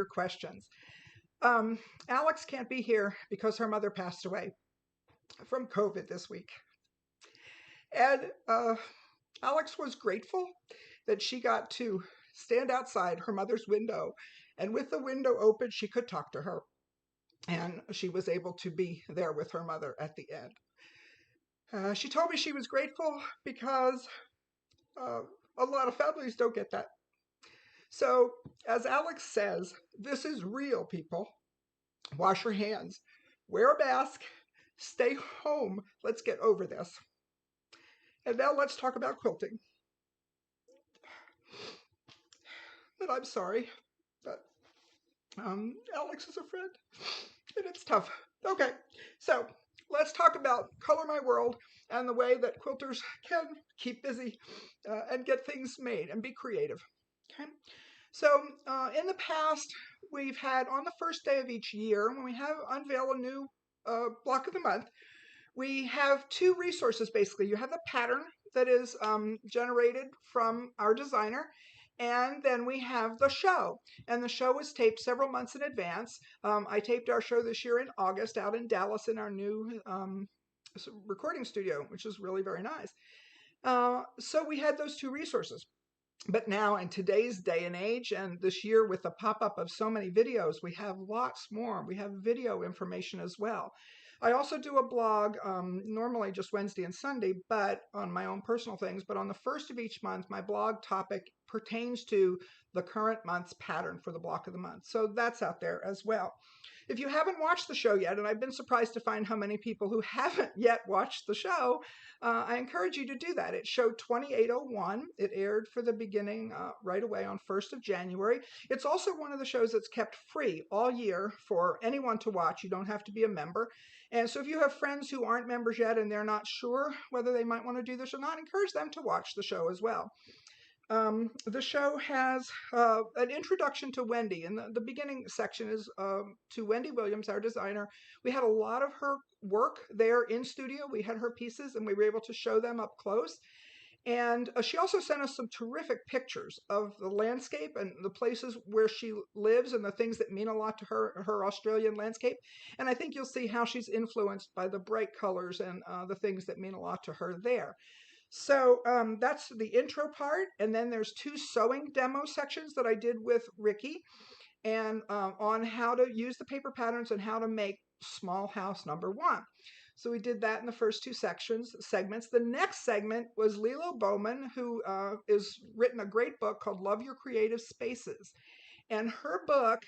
your questions. Alex can't be here because her mother passed away from COVID this week. And Alex was grateful that she got to stand outside her mother's window. And with the window open, she could talk to her. And she was able to be there with her mother at the end. She told me she was grateful because a lot of families don't get that. So, as Alex says, this is real, people. Wash your hands, wear a mask, stay home. Let's get over this. And now let's talk about quilting. And I'm sorry, but Alex is a friend, and it's tough. Okay, so let's talk about Color My World and the way that quilters can keep busy and get things made and be creative. Okay, so in the past, we've had on the first day of each year, when we have unveil a new block of the month, we have two resources basically. You have the pattern that is generated from our designer, and then we have the show. And the show was taped several months in advance. I taped our show this year in August out in Dallas in our new recording studio, which is really very nice. So we had those two resources. But now in today's day and age, and this year with the pop-up of so many videos, we have lots more. We have video information as well. I also do a blog, normally just Wednesday and Sunday, but on my own personal things. But on the first of each month, my blog topic pertains to the current month's pattern for the block of the month. So that's out there as well. If you haven't watched the show yet, and I've been surprised to find how many people who haven't yet watched the show, I encourage you to do that. It's show 2801. It aired for the beginning right away on 1st of January. It's also one of the shows that's kept free all year for anyone to watch. You don't have to be a member. And so if you have friends who aren't members yet and they're not sure whether they might want to do this or not, encourage them to watch the show as well. The show has an introduction to Wendy, and the beginning section is to Wendy Williams, our designer. We had a lot of her work there in studio. We had her pieces, and we were able to show them up close. And she also sent us some terrific pictures of the landscape and the places where she lives and the things that mean a lot to her Australian landscape. And I think you'll see how she's influenced by the bright colors and the things that mean a lot to her there. So that's the intro part, and then there's two sewing demo sections that I did with Ricky, and on how to use the paper patterns and how to make small house number 1. So we did that in the first two segments. The next segment was Lilo Bowman, who is written a great book called Love Your Creative Spaces. And her book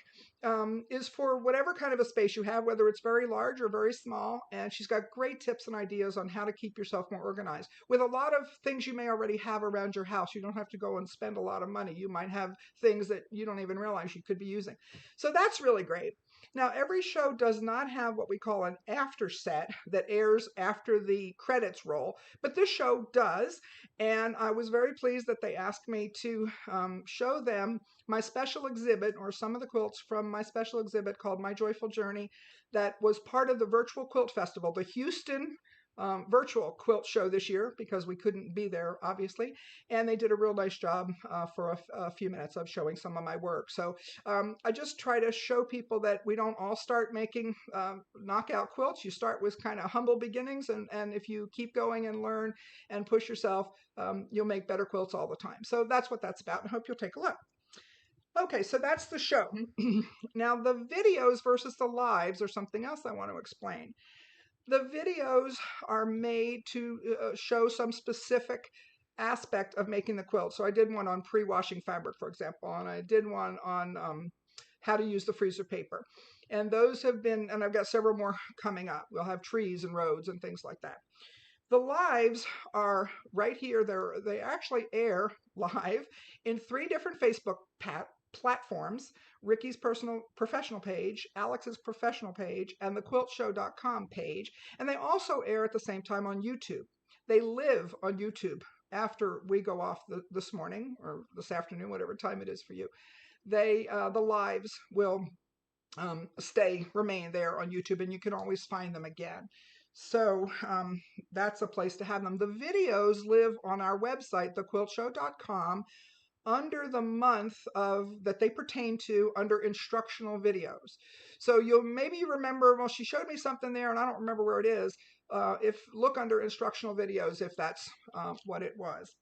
is for whatever kind of a space you have, whether it's very large or very small. And she's got great tips and ideas on how to keep yourself more organized. With a lot of things you may already have around your house, you don't have to go and spend a lot of money. You might have things that you don't even realize you could be using. So that's really great. Now, every show does not have what we call an after set that airs after the credits roll, but this show does. And I was very pleased that they asked me to show them my special exhibit, or some of the quilts from my special exhibit called My Joyful Journey, that was part of the Virtual Quilt Festival, the Houston virtual quilt show this year, because we couldn't be there, obviously. And they did a real nice job for a few minutes of showing some of my work. So I just try to show people that we don't all start making knockout quilts. You start with kind of humble beginnings, and if you keep going and learn and push yourself, you'll make better quilts all the time. So that's what that's about. I hope you'll take a look. Okay, so that's the show. Now, the videos versus the lives are something else I want to explain. The videos are made to show some specific aspect of making the quilt. So I did one on pre-washing fabric, for example, and I did one on how to use the freezer paper. And those have been, and I've got several more coming up. We'll have trees and roads and things like that. The lives are right here. They actually air live in 3 different Facebook platforms: Ricky's professional page, Alex's professional page, and the quiltshow.com page. And they also air at the same time on YouTube. They live on YouTube after we go off this morning or this afternoon, whatever time it is for you. The lives will remain there on YouTube, and you can always find them again. So that's a place to have them. The videos live on our website, thequiltshow.com, under the month of that they pertain to under instructional videos. So you'll maybe remember, well, she showed me something there and I don't remember where it is. If look under instructional videos, if that's what it was.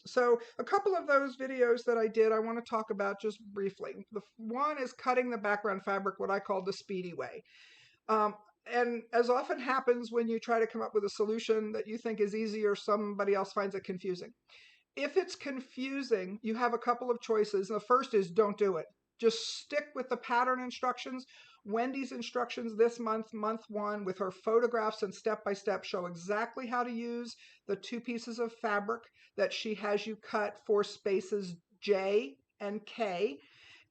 So a couple of those videos that I did, I want to talk about just briefly. The one is cutting the background fabric, what I call the speedy way. Um, and as often happens when you try to come up with a solution that you think is easy or somebody else finds it confusing. If it's confusing, you have a couple of choices. The first is don't do it. Just stick with the pattern instructions. Wendy's instructions this month, month one, with her photographs and step-by-step show exactly how to use the two pieces of fabric that she has you cut for spaces J and K.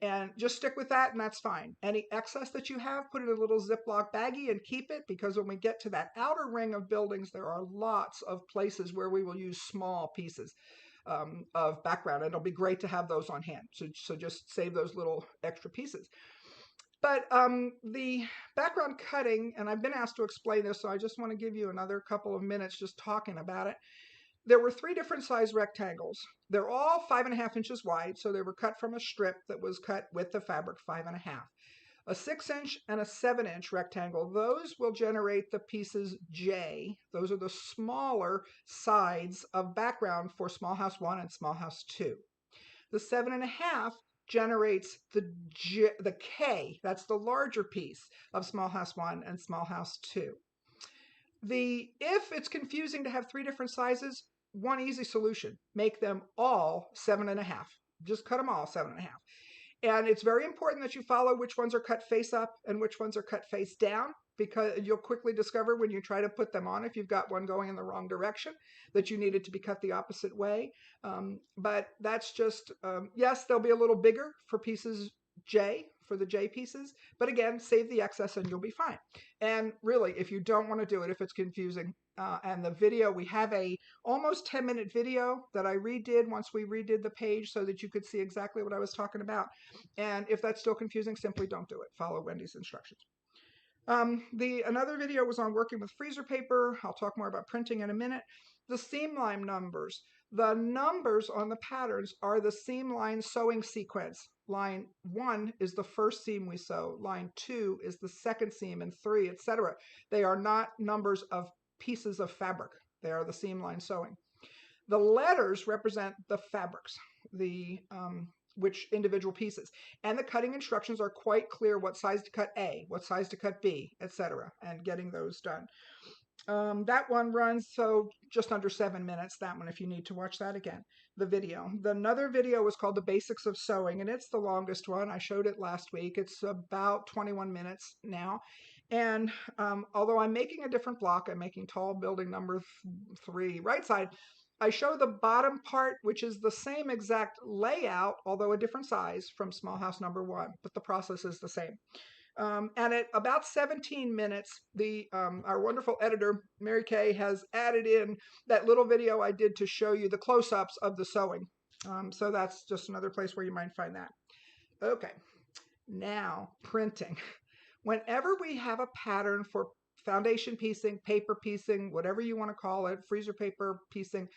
And just stick with that and that's fine. Any excess that you have, put it in a little Ziploc baggie and keep it, because when we get to that outer ring of buildings, there are lots of places where we will use small pieces of background. And it'll be great to have those on hand. So just save those little extra pieces. But the background cutting, and I've been asked to explain this, so I just want to give you another couple of minutes just talking about it. There were 3 different size rectangles. They're all 5.5 inches wide, so they were cut from a strip that was cut with the fabric 5.5. A 6-inch and a 7-inch rectangle, those will generate the pieces J. Those are the smaller sides of background for small house 1 and small house 2. The 7.5 generates the K. That's the larger piece of small house 1 and small house 2. If it's confusing to have 3 different sizes, one easy solution: make them all 7.5. Just cut them all 7.5. And it's very important that you follow which ones are cut face up and which ones are cut face down, because you'll quickly discover when you try to put them on, if you've got one going in the wrong direction, that you needed to be cut the opposite way. But that's just, yes, they'll be a little bigger for pieces J, for the J pieces, but again, save the excess and you'll be fine. And really, if you don't want to do it, if it's confusing, and the video, we have a almost 10-minute video that I redid once we redid the page so that you could see exactly what I was talking about. And if that's still confusing, simply don't do it. Follow Wendy's instructions. Another video was on working with freezer paper. I'll talk more about printing in a minute. The seam line numbers. The numbers on the patterns are the seam line sewing sequence. Line 1 is the first seam we sew. Line 2 is the second seam, and 3, etc. They are not numbers of pieces of fabric. They are the seam line sewing. The letters represent the fabrics, which individual pieces. And the cutting instructions are quite clear: what size to cut A, what size to cut B, etc. And getting those done. That one runs so just under 7 minutes, that one, if you need to watch that again, the video. Another video was called The Basics of Sewing, and it's the longest one. I showed it last week. It's about 21 minutes now. And although I'm making a different block, I'm making tall building number 3, right side, I show the bottom part, which is the same exact layout, although a different size, from small house number 1, but the process is the same. And at about 17 minutes, our wonderful editor, Mary Kay, has added in that little video I did to show you the close-ups of the sewing. So that's just another place where you might find that. Okay, now printing. Whenever we have a pattern for foundation piecing, paper piecing, whatever you want to call it, freezer paper piecing,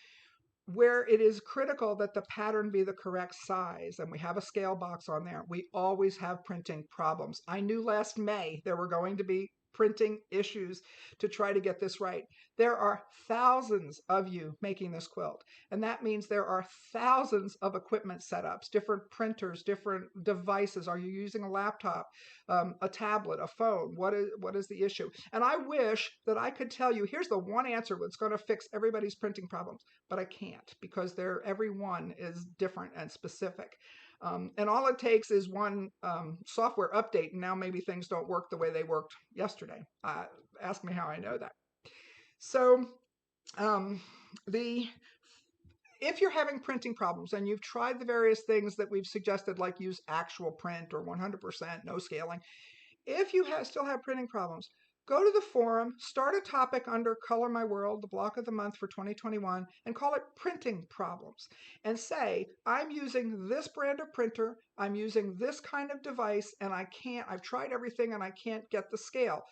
where it is critical that the pattern be the correct size, and we have a scale box on there, we always have printing problems. I knew last May there were going to be printing issues to try to get this right. There are thousands of you making this quilt, and that means there are thousands of equipment setups, different printers, different devices. Are you using a laptop, a tablet, a phone? What is the issue? And I wish that I could tell you, here's the one answer that's going to fix everybody's printing problems, but I can't, because every one is different and specific. And all it takes is one software update, and now maybe things don't work the way they worked yesterday. Ask me how I know that. So if you're having printing problems and you've tried the various things that we've suggested, like use actual print or 100%, no scaling, if you still have printing problems, go to the forum, start a topic under Color My World, the block of the month for 2021, and call it Printing Problems. And say, I'm using this brand of printer, I'm using this kind of device, and I've tried everything and I can't get the scale.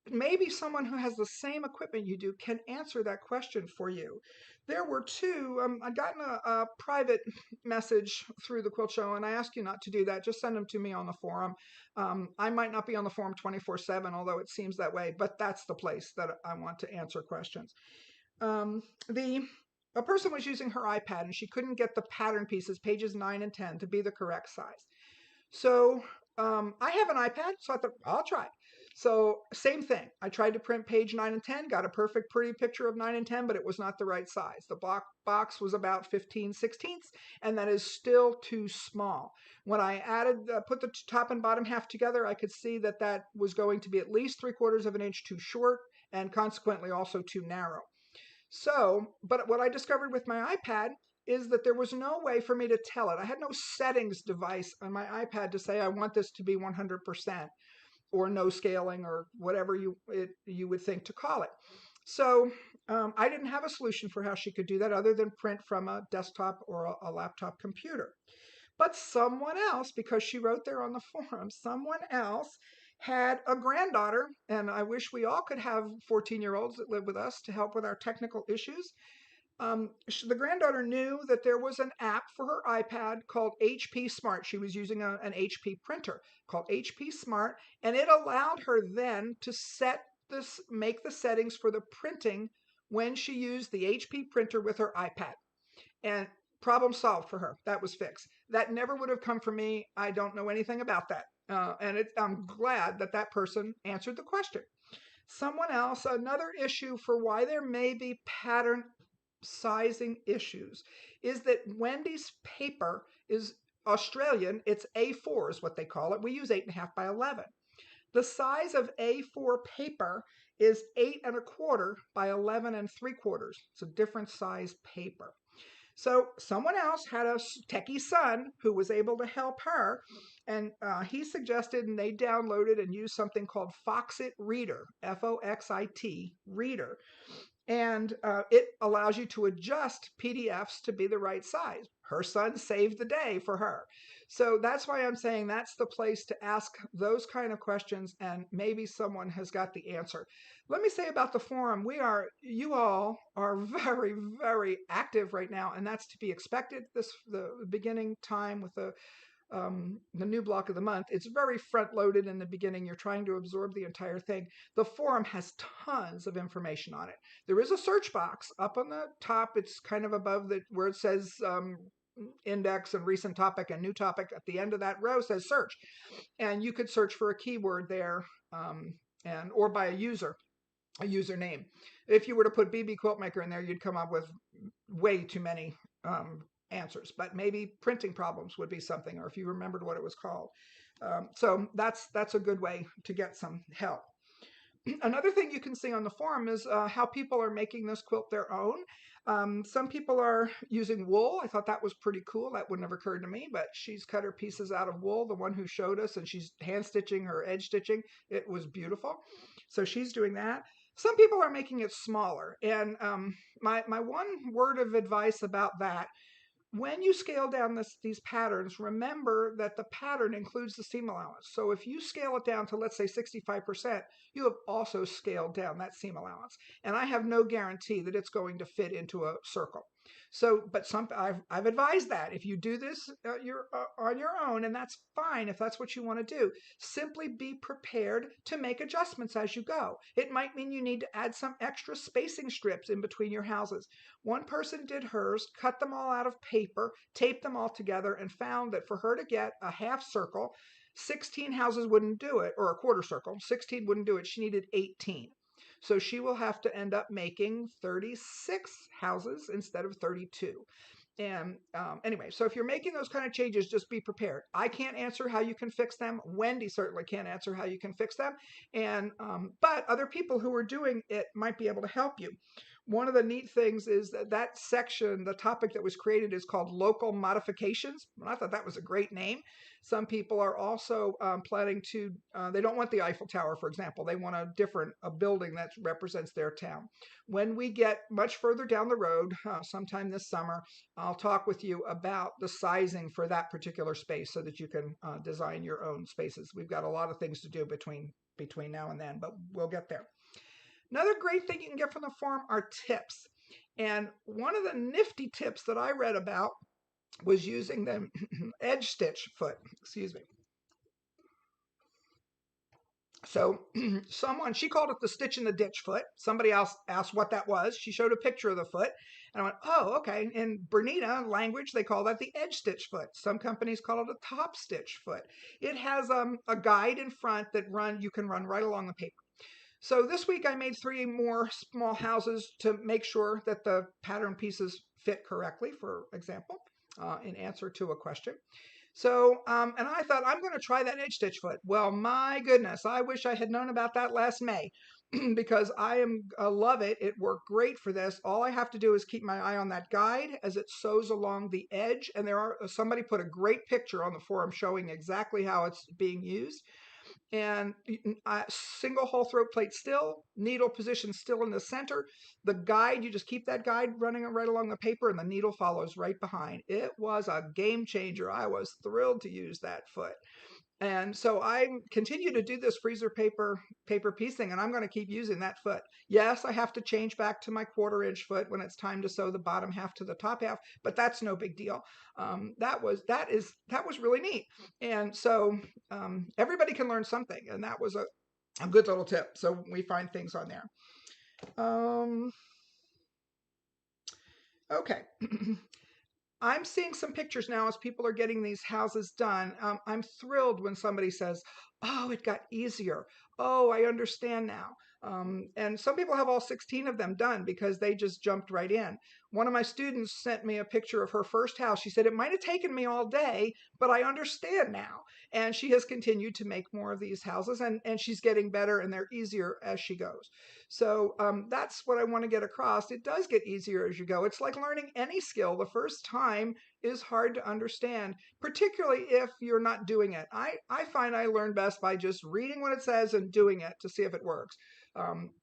maybe someone who has the same equipment you do can answer that question for you. There were two, I'd gotten a private message through the Quilt Show, and I ask you not to do that. Just send them to me on the forum. I might not be on the forum 24/7, although it seems that way, but that's the place that I want to answer questions. Um, the A person was using her iPad and she couldn't get the pattern pieces, pages 9 and 10, to be the correct size. So I have an iPad, so I thought I'll try. So same thing. I tried to print page 9 and 10, got a perfect pretty picture of 9 and 10, but it was not the right size. The box was about 15/16, and that is still too small. When I put the top and bottom half together, I could see that that was going to be at least 3/4 of an inch too short and consequently also too narrow. So, but what I discovered with my iPad is that there was no way for me to tell it. I had no settings device on my iPad to say I want this to be 100% or no scaling or whatever you would think to call it. So I didn't have a solution for how she could do that other than print from a desktop or a laptop computer. But someone else, because she wrote there on the forum, someone else had a granddaughter, and I wish we all could have 14-year-olds that live with us to help with our technical issues. The granddaughter knew that there was an app for her iPad called HP Smart. She was using an HP printer called HP Smart, and it allowed her then to make the settings for the printing when she used the HP printer with her iPad. And problem solved for her. That was fixed. That never would have come from me. I don't know anything about that. I'm glad that that person answered the question. Someone else, another issue for why there may be pattern sizing issues is that Wendy's paper is Australian. It's A4 is what they call it. We use 8.5 by 11. The size of A4 paper is 8.25 by 11.75. It's a different size paper. So someone else had a techie son who was able to help her, and he suggested, and they downloaded and used something called Foxit Reader, Foxit Reader, and it allows you to adjust PDFs to be the right size. Her son saved the day for her. So that's why I'm saying that's the place to ask those kind of questions, and maybe someone has got the answer. Let me say about the forum, you all are very, very active right now, and that's to be expected. The beginning time with the new block of the month, it's very front loaded in the beginning. You're trying to absorb the entire thing. The forum has tons of information on it. There is a search box up on the top. It's kind of above where it says index and recent topic and new topic. At the end of that row says search, and you could search for a keyword there, or by a username. If you were to put BB Quilt Maker in there, you'd come up with way too many answers, but maybe printing problems would be something, or if you remembered what it was called. So that's a good way to get some help. Another thing you can see on the forum is how people are making this quilt their own. Some people are using wool. I thought that was pretty cool. That wouldn't have occurred to me, but she's cut her pieces out of wool, the one who showed us, and she's hand stitching or edge stitching. It was beautiful. So she's doing that. Some people are making it smaller. And my one word of advice about that, when you scale down these patterns, remember that the pattern includes the seam allowance. So if you scale it down to, let's say, 65%, you have also scaled down that seam allowance. And I have no guarantee that it's going to fit into a circle. So, but I've advised that if you do this, you're on your own, and that's fine if that's what you want to do. Simply be prepared to make adjustments as you go. It might mean you need to add some extra spacing strips in between your houses. One person did hers, cut them all out of paper, taped them all together, and found that for her to get a half circle, 16 houses wouldn't do it, or a quarter circle, 16 wouldn't do it. She needed 18. So she will have to end up making 36 houses instead of 32. And anyway, so if you're making those kind of changes, just be prepared. I can't answer how you can fix them. Wendy certainly can't answer how you can fix them. And but other people who are doing it might be able to help you. one of the neat things is that that section, the topic that was created, is called local modifications. And I thought that was a great name. Some people are also planning to, they don't want the Eiffel Tower, for example. They want a building that represents their town. When we get much further down the road, sometime this summer, I'll talk with you about the sizing for that particular space so that you can design your own spaces. We've got a lot of things to do between now and then, but we'll get there. Another great thing you can get from the forum are tips. And one of the nifty tips that I read about was using the edge stitch foot. Excuse me. So she called it the stitch in the ditch foot. Somebody else asked what that was. She showed a picture of the foot. And I went, oh, okay. In Bernina language, they call that the edge stitch foot. Some companies call it a top stitch foot. It has a guide in front that you can run right along the paper. So this week I made 3 more small houses to make sure that the pattern pieces fit correctly, for example, in answer to a question. So, and I thought, I'm going to try that edge stitch foot. Well, my goodness, I wish I had known about that last May because I love it. It worked great for this. All I have to do is keep my eye on that guide as it sews along the edge. And somebody put a great picture on the forum showing exactly how it's being used. And single whole throat plate still, needle position still in the center. The guide, you just keep that guide running right along the paper and the needle follows right behind. It was a game changer. I was thrilled to use that foot. And so I continue to do this freezer paper piecing, and I'm going to keep using that foot. Yes, I have to change back to my 1/4 inch foot when it's time to sew the bottom half to the top half, but that's no big deal. That was really neat. And so everybody can learn something, and that was a good little tip. So we find things on there. Okay. I'm seeing some pictures now as people are getting these houses done. I'm thrilled when somebody says, oh, it got easier. Oh, I understand now. And some people have all 16 of them done because they just jumped right in. One of my students sent me a picture of her first house. She said, it might have taken me all day, but I understand now. And she has continued to make more of these houses, and she's getting better, and they're easier as she goes. So that's what I want to get across. It does get easier as you go. It's like learning any skill. The first time is hard to understand, particularly if you're not doing it. I find I learn best by just reading what it says and doing it to see if it works.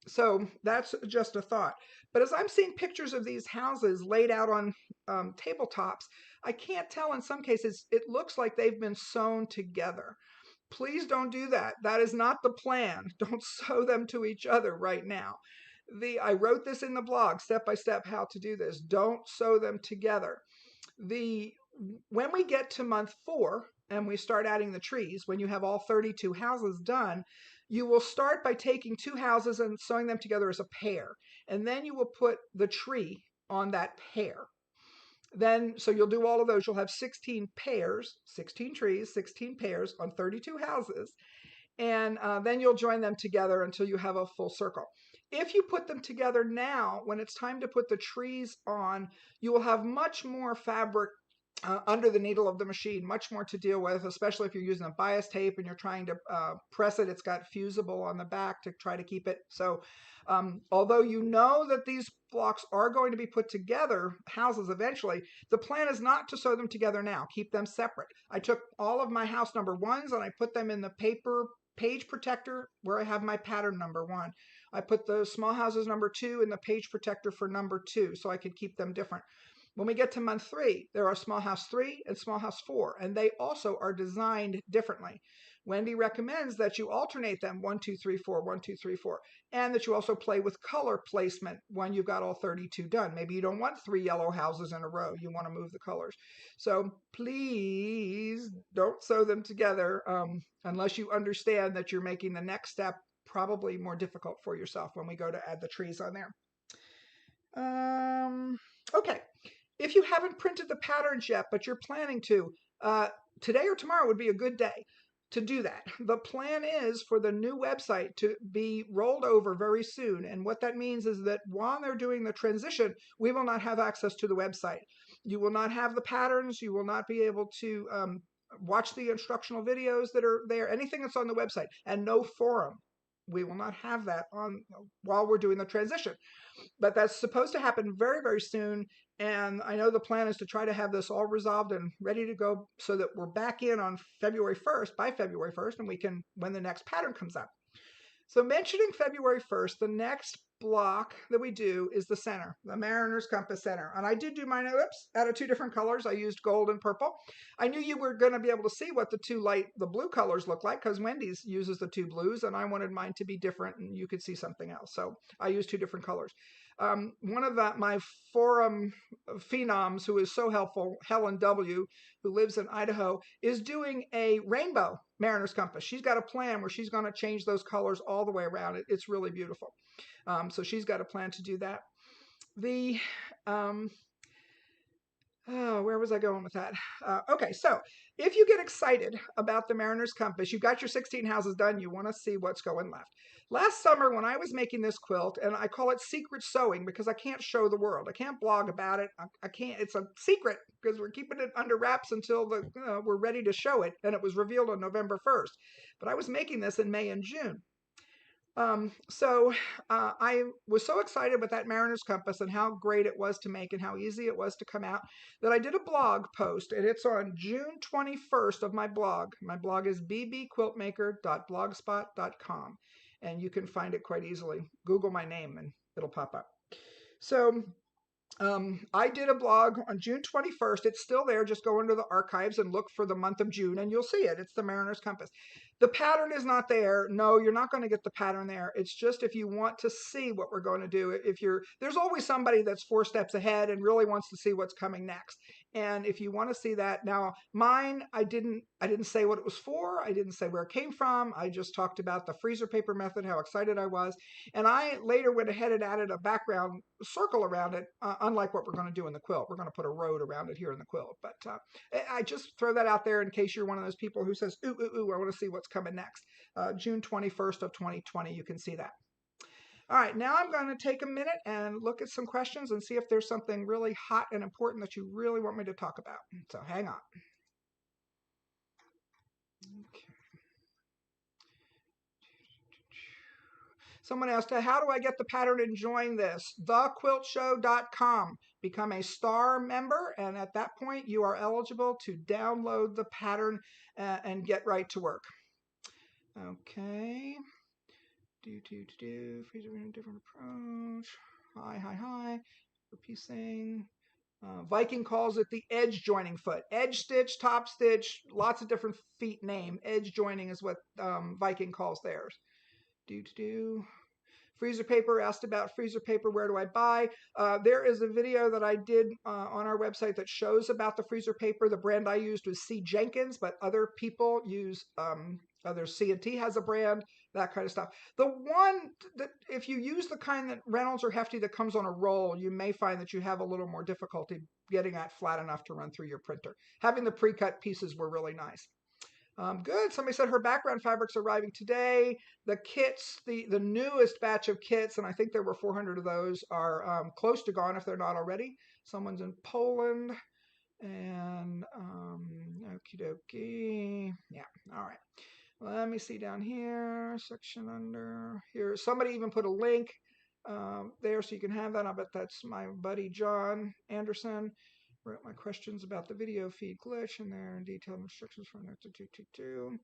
So that's just a thought. But as I'm seeing pictures of these houses laid out on tabletops, I can't tell in some cases. It looks like they've been sewn together. Please don't do that. That is not the plan. Don't sew them to each other right now. I wrote this in the blog, step by step, how to do this. Don't sew them together. When we get to month 4 and we start adding the trees, when you have all 32 houses done, you will start by taking 2 houses and sewing them together as a pair. And then you will put the tree on that pair. So you'll do all of those. You'll have 16 pairs, 16 trees, 16 pairs on 32 houses. And then you'll join them together until you have a full circle. If you put them together now, when it's time to put the trees on, you will have much more fabric under the needle of the machine, much more to deal with, especially if you're using a bias tape and you're trying to press it. It's got fusible on the back to try to keep it. So although you know that these blocks are going to be put together, houses eventually, the plan is not to sew them together now. Keep them separate. I took all of my house number 1s and I put them in the paper page protector where I have my pattern number 1. I put the small houses number 2 in the page protector for number 2 so I could keep them different. When we get to month 3, there are small house 3 and small house 4, and they also are designed differently. Wendy recommends that you alternate them 1, 2, 3, 4, 1, 2, 3, 4, and that you also play with color placement when you've got all 32 done. Maybe you don't want 3 yellow houses in a row. You want to move the colors. So please don't sew them together unless you understand that you're making the next step probably more difficult for yourself when we go to add the trees on there. Okay. If you haven't printed the patterns yet, but you're planning to, today or tomorrow would be a good day to do that. The plan is for the new website to be rolled over very soon. And what that means is that while they're doing the transition, we will not have access to the website. You will not have the patterns. You will not be able to watch the instructional videos that are there, anything that's on the website, and no forum. we will not have that on while we're doing the transition. But that's supposed to happen very, very soon. And I know the plan is to try to have this all resolved and ready to go so that we're back in on February 1st, by February 1st, and we can, when the next pattern comes up. So mentioning February 1st, the next block that we do is the center, the Mariner's Compass Center. And I did do mine, out of two different colors. I used gold and purple. I knew you were going to be able to see what the blue colors look like because Wendy's uses the two blues and I wanted mine to be different and you could see something else. So I used two different colors. One of my forum phenoms who is so helpful, Helen W., who lives in Idaho, is doing a rainbow Mariner's Compass. She's got a plan where she's going to change those colors all the way around. It's really beautiful. So she's got a plan to do that. Where was I going with that? Okay, so if you get excited about the Mariner's Compass, you've got your 16 houses done, you want to see what's going left. Last summer when I was making this quilt, and I call it secret sewing because I can't show the world. I can't blog about it. I can't, it's a secret because we're keeping it under wraps until we're ready to show it, and it was revealed on November 1st. But I was making this in May and June. I was so excited with that Mariner's Compass and how great it was to make and how easy it was to come out that I did a blog post, and it's on June 21st of my blog. My blog is bbquiltmaker.blogspot.com, and you can find it quite easily. Google my name and it'll pop up. So I did a blog on June 21st. It's still there. Just go into the archives and look for the month of June and you'll see it. It's the Mariner's Compass. The pattern is not there. No, you're not going to get the pattern there. It's just if you want to see what we're going to do. There's always somebody that's 4 steps ahead and really wants to see what's coming next. And if you want to see that, now mine, I didn't say what it was for. I didn't say where it came from. I just talked about the freezer paper method, how excited I was. And I later went ahead and added a background circle around it, unlike what we're going to do in the quilt. We're going to put a road around it here in the quilt. But I just throw that out there in case you're one of those people who says, ooh, ooh, ooh, I want to see what's coming next. June 21st of 2020, you can see that. All right, now I'm going to take a minute and look at some questions and see if there's something really hot and important that you really want me to talk about. So hang on. Okay. Someone asked, how do I get the pattern and join this? thequiltshow.com. Become a star member, and at that point, you are eligible to download the pattern and get right to work. Okay. Freezer in a different approach. Hi. Repiecing. Viking calls it the edge joining foot. Edge stitch, top stitch, lots of different feet name. Edge joining is what Viking calls theirs. Freezer paper, asked about freezer paper, where do I buy? There is a video that I did on our website that shows about the freezer paper. The brand I used was C. Jenkins, but other people use, other C&T has a brand, that kind of stuff. The one that, if you use the kind that Reynolds or Hefty that comes on a roll, you may find that you have a little more difficulty getting that flat enough to run through your printer. Having the pre-cut pieces were really nice. Good. Somebody said her background fabrics are arriving today. The kits, the newest batch of kits, and I think there were 400 of those, are close to gone if they're not already. Someone's in Poland. And okie dokie. Yeah. All right. Let me see down here. Section under here. Somebody even put a link there so you can have that. I bet that's my buddy John Anderson. Wrote my questions about the video feed glitch in there and detailed instructions from there to 222.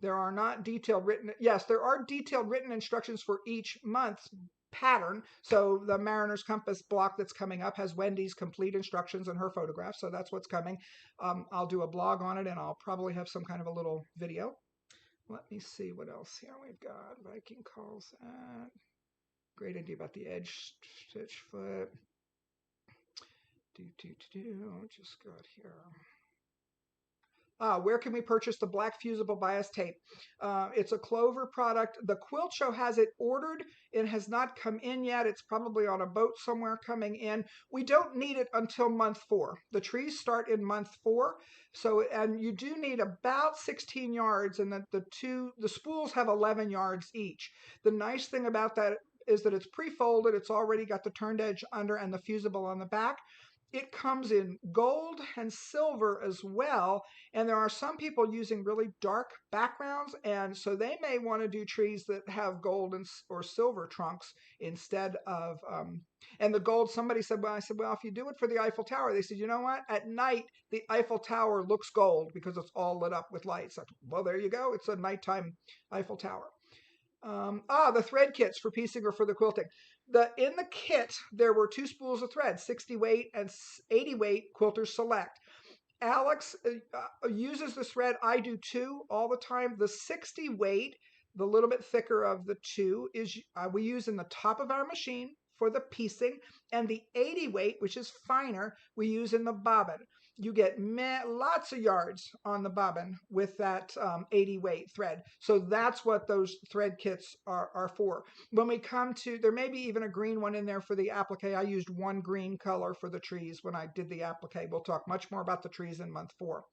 There are not detailed written, yes, there are detailed written instructions for each month's pattern. So the Mariner's Compass block that's coming up has Wendy's complete instructions and her photographs. So that's what's coming. I'll do a blog on it and I'll probably have some kind of a little video. Let me see what else here we've got. Viking calls that. Great idea about the edge stitch foot. Just got here. Where can we purchase the black fusible bias tape? It's a Clover product. The Quilt Show has it ordered. It has not come in yet. It's probably on a boat somewhere coming in. We don't need it until month 4. The trees start in month 4. So, and you do need about 16 yards, and the spools have 11 yards each. The nice thing about that is that it's pre-folded. It's already got the turned edge under and the fusible on the back. it comes in gold and silver as well. And there are some people using really dark backgrounds. And so they may want to do trees that have gold or silver trunks instead of, and the gold, somebody said, well, I said, well, if you do it for the Eiffel Tower, they said, you know what? At night, the Eiffel Tower looks gold because it's all lit up with lights. Well, there you go. It's a nighttime Eiffel Tower. The thread kits for piecing or for the quilting. In the kit, there were 2 spools of thread, 60 weight and 80 weight Quilters Select. Alex uses the thread. I do too, all the time. The 60 weight, the little bit thicker of the two, is we use in the top of our machine for the piecing, and the 80 weight, which is finer, we use in the bobbin. You get lots of yards on the bobbin with that 80 weight thread. So that's what those thread kits are for. When we come to, there may be even a green one in there for the applique. I used one green color for the trees when I did the applique. We'll talk much more about the trees in month 4.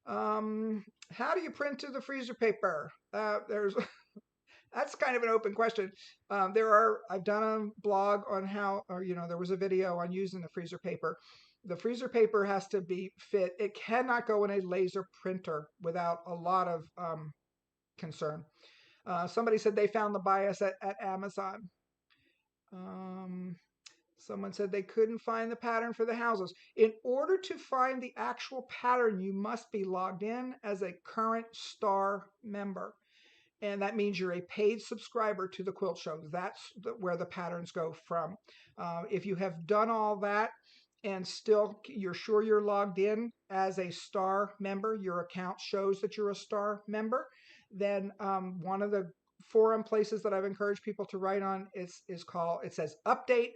How do you print to the freezer paper? There's That's kind of an open question. I've done a blog on how, or, there was a video on using the freezer paper. The freezer paper has to be fit. It cannot go in a laser printer without a lot of concern. Somebody said they found the bias at Amazon. Someone said they couldn't find the pattern for the houses. In order to find the actual pattern, you must be logged in as a current star member. And that means you're a paid subscriber to the Quilt Show. That's where the patterns go from. If you have done all that and still you're sure you're logged in as a star member, your account shows that you're a star member, then one of the forum places that I've encouraged people to write on is called, it says update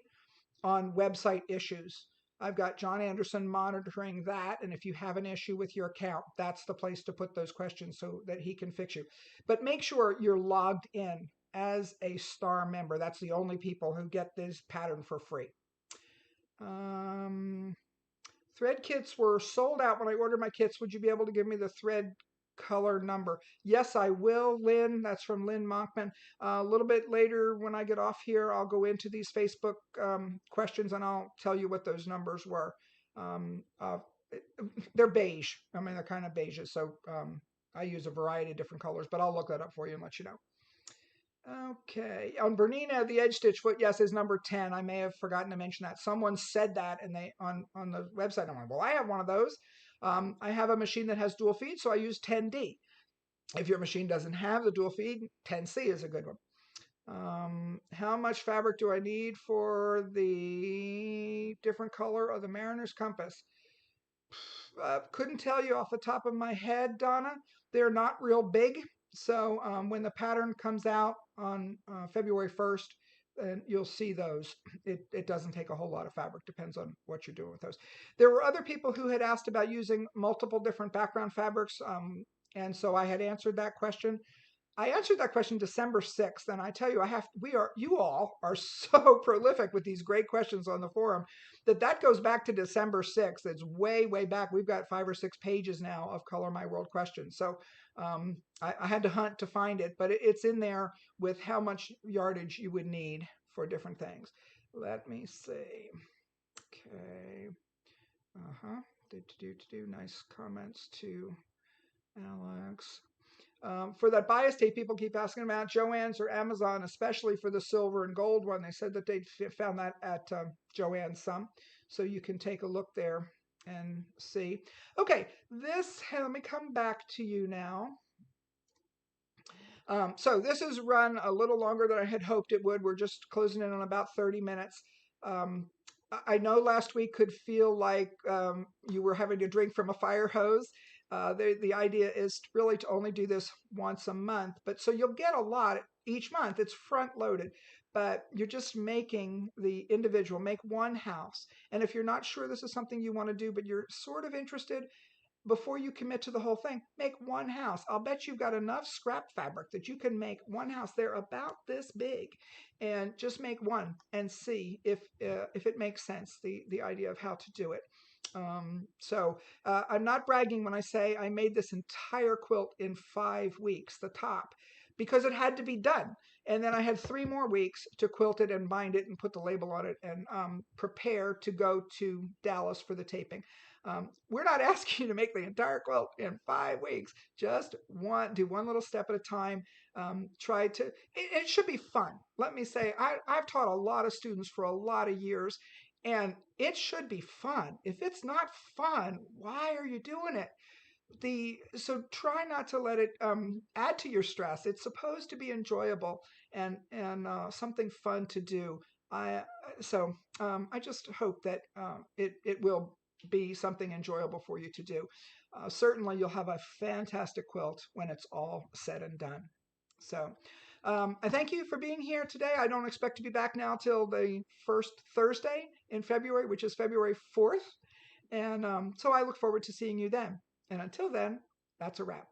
on website issues. I've got John Anderson monitoring that, and if you have an issue with your account, that's the place to put those questions so that he can fix you. But make sure you're logged in as a star member. That's the only people who get this pattern for free. Thread kits were sold out when I ordered my kits. Would you be able to give me the thread color number? Yes, I will, Lynn. That's from Lynn Monkman. A little bit later when I get off here, I'll go into these Facebook questions and I'll tell you what those numbers were. They're beige. I mean, they're kind of beige. So I use a variety of different colors, but I'll look that up for you and let you know. Okay, on Bernina, the edge stitch foot, yes, is number 10. I may have forgotten to mention that. Someone said that and they on the website. I'm like, well, I have one of those. I have a machine that has dual feed, so I use 10D. If your machine doesn't have the dual feed, 10C is a good one. How much fabric do I need for the different color of the Mariner's Compass? Couldn't tell you off the top of my head, Donna. They're not real big. So when the pattern comes out on February 1st, and you'll see those. It doesn't take a whole lot of fabric, depends on what you're doing with those. There were other people who had asked about using multiple different background fabrics, and so I had answered that question. I answered that question December 6th, and I tell you, you all are so prolific with these great questions on the forum that goes back to December 6th. It's way, way back. We've got 5 or 6 pages now of Color My World questions. So I had to hunt to find it, but it's in there with how much yardage you would need for different things. Let me see. Okay. Nice comments to Alex. For that bias tape, people keep asking about Joann's or Amazon, especially for the silver and gold one. They said that they found that at Joann's some. So you can take a look there and see. Okay, let me come back to you now. So this has run a little longer than I had hoped it would. We're just closing in on about 30 minutes. I know last week could feel like you were having to drink from a fire hose. The idea is really to only do this once a month, but so you'll get a lot each month. It's front loaded, but you're just making the individual, make one house. And if you're not sure this is something you want to do, but you're sort of interested, before you commit to the whole thing, make one house. I'll bet you've got enough scrap fabric that you can make one house. They're about this big, and just make one and see if it makes sense, the idea of how to do it. So I'm not bragging when I say I made this entire quilt in 5 weeks, the top, because it had to be done. And then I had 3 more weeks to quilt it and bind it and put the label on it and prepare to go to Dallas for the taping. We're not asking you to make the entire quilt in 5 weeks. Just do one little step at a time. Try to, it should be fun. Let me say, I've taught a lot of students for a lot of years, and it should be fun. If it's not fun, why are you doing it? So try not to let it add to your stress. It's supposed to be enjoyable and something fun to do. I just hope that it will be something enjoyable for you to do. Certainly, you'll have a fantastic quilt when it's all said and done. So. I thank you for being here today. I don't expect to be back now till the first Thursday in February, which is February 4th. And so I look forward to seeing you then. And until then, that's a wrap.